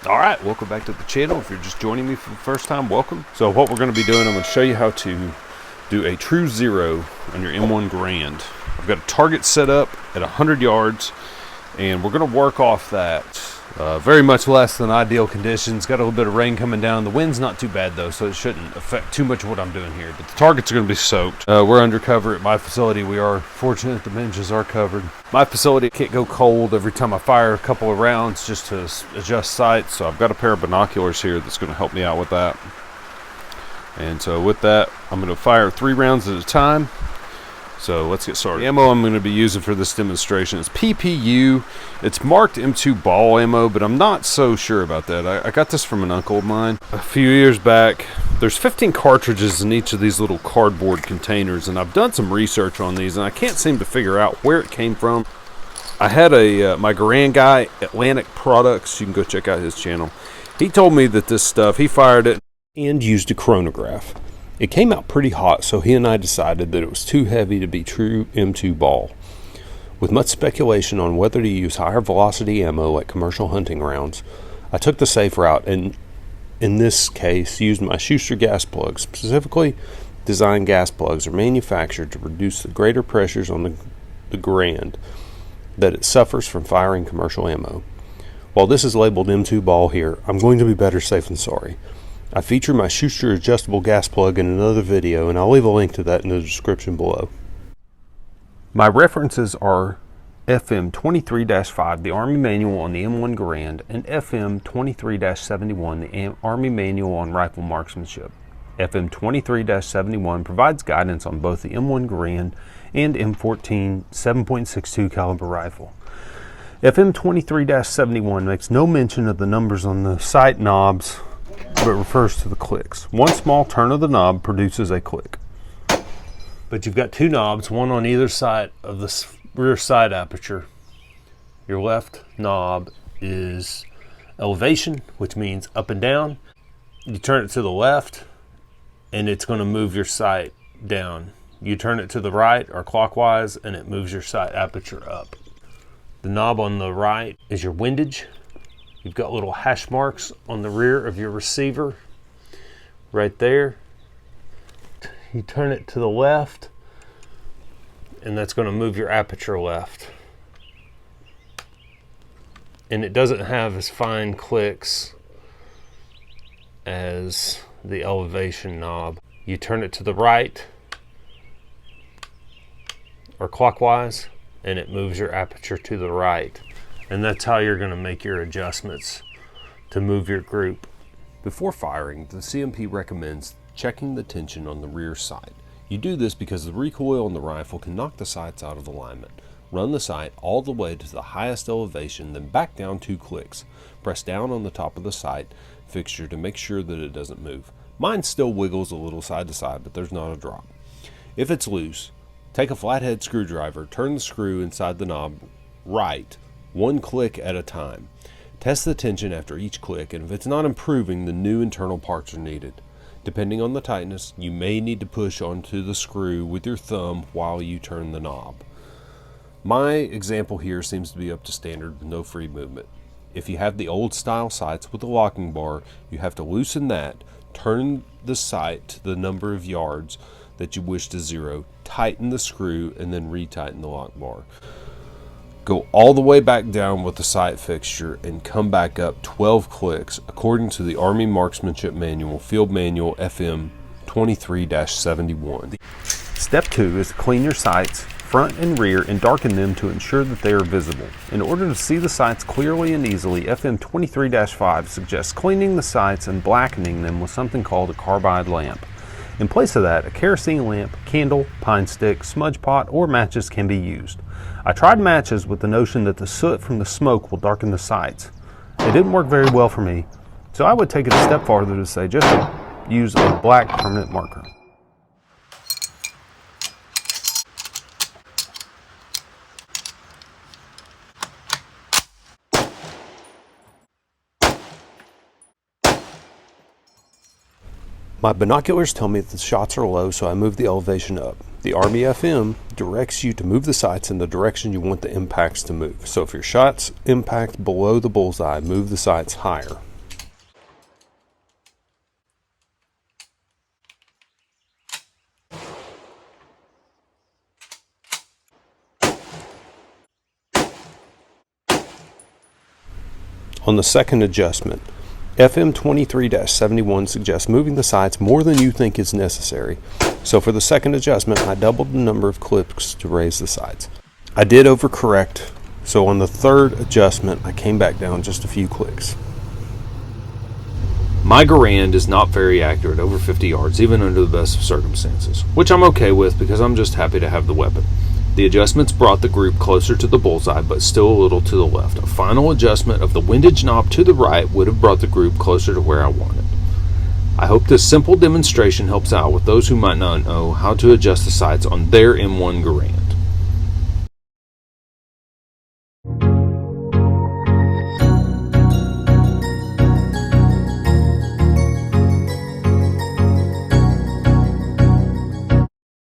Alright, welcome back to the channel. If you're just joining me for the first time, welcome. So what we're going to be doing, I'm going to show you how to do a true zero on your M1 Garand. I've got a target set up at 100 yards, and we're going to work off that. Very much less than ideal conditions. Got a little bit of rain coming down. The wind's not too bad though, so it shouldn't affect too much of what I'm doing here. But the targets are going to be soaked. We're undercover at my facility. We are fortunate the benches are covered. My facility can't go cold every time I fire a couple of rounds just to adjust sights. So I've got a pair of binoculars here that's going to help me out with that. And so with that, I'm going to fire 3 rounds at a time. So let's get started. The ammo I'm going to be using for this demonstration is PPU. It's marked M2 ball ammo, but I'm not so sure about that. I got this from an uncle of mine a few years back. There's 15 cartridges in each of these little cardboard containers, and I've done some research on these, and I can't seem to figure out where it came from. I had my Garand guy, Atlantic Products. You can go check out his channel. He told me that this stuff, he fired it and used a chronograph. It came out pretty hot, so he and I decided that it was too heavy to be true M2 ball. With much speculation on whether to use higher velocity ammo like commercial hunting rounds, I took the safe route and in this case used my Schuster gas plugs. Specifically designed gas plugs are manufactured to reduce the greater pressures on the Garand that it suffers from firing commercial ammo. While this is labeled M2 ball here, I'm going to be better safe than sorry. I feature my Schuster adjustable gas plug in another video, and I'll leave a link to that in the description below. My references are FM 23-5, the Army Manual on the M1 Garand, and FM 23-71, the Army Manual on Rifle Marksmanship. FM 23-71 provides guidance on both the M1 Garand and M14 7.62 caliber rifle. FM 23-71 makes no mention of the numbers on the sight knobs, but refers to the clicks. One small turn of the knob produces a click. But you've got 2 knobs, one on either side of the rear sight aperture. Your left knob is elevation, which means up and down. You turn it to the left, and it's going to move your sight down. You turn it to the right or clockwise, and it moves your sight aperture up. The knob on the right is your windage. You've got little hash marks on the rear of your receiver right there. You turn it to the left, and that's going to move your aperture left. And it doesn't have as fine clicks as the elevation knob. You turn it to the right or clockwise, and it moves your aperture to the right. And that's how you're going to make your adjustments to move your group. Before firing, the CMP recommends checking the tension on the rear sight. You do this because the recoil on the rifle can knock the sights out of alignment. Run the sight all the way to the highest elevation, then back down 2 clicks. Press down on the top of the sight fixture to make sure that it doesn't move. Mine still wiggles a little side to side, but there's not a drop. If it's loose, take a flathead screwdriver, turn the screw inside the knob right, 1 click at a time. Test the tension after each click, and if it's not improving, the new internal parts are needed. Depending on the tightness, you may need to push onto the screw with your thumb while you turn the knob. My example here seems to be up to standard with no free movement. If you have the old style sights with the locking bar, you have to loosen that, turn the sight to the number of yards that you wish to zero, tighten the screw, and then retighten the lock bar. Go all the way back down with the sight fixture and come back up 12 clicks according to the Army Marksmanship Manual, Field Manual FM 23-71. Step 2 is to clean your sights, front and rear, and darken them to ensure that they are visible. In order to see the sights clearly and easily, FM 23-5 suggests cleaning the sights and blackening them with something called a carbide lamp. In place of that, a kerosene lamp, candle, pine stick, smudge pot, or matches can be used. I tried matches with the notion that the soot from the smoke will darken the sights. It didn't work very well for me, so I would take it a step farther to say just use a black permanent marker. My binoculars tell me that the shots are low, so I move the elevation up. The Army FM directs you to move the sights in the direction you want the impacts to move. So if your shots impact below the bullseye, move the sights higher. On the second adjustment, FM 23-71 suggests moving the sights more than you think is necessary. So for the second adjustment, I doubled the number of clicks to raise the sights. I did overcorrect, so on the third adjustment, I came back down just a few clicks. My Garand is not very accurate over 50 yards, even under the best of circumstances, which I'm okay with because I'm just happy to have the weapon. The adjustments brought the group closer to the bullseye, but still a little to the left. A final adjustment of the windage knob to the right would have brought the group closer to where I wanted. I hope this simple demonstration helps out with those who might not know how to adjust the sights on their M1 Garand.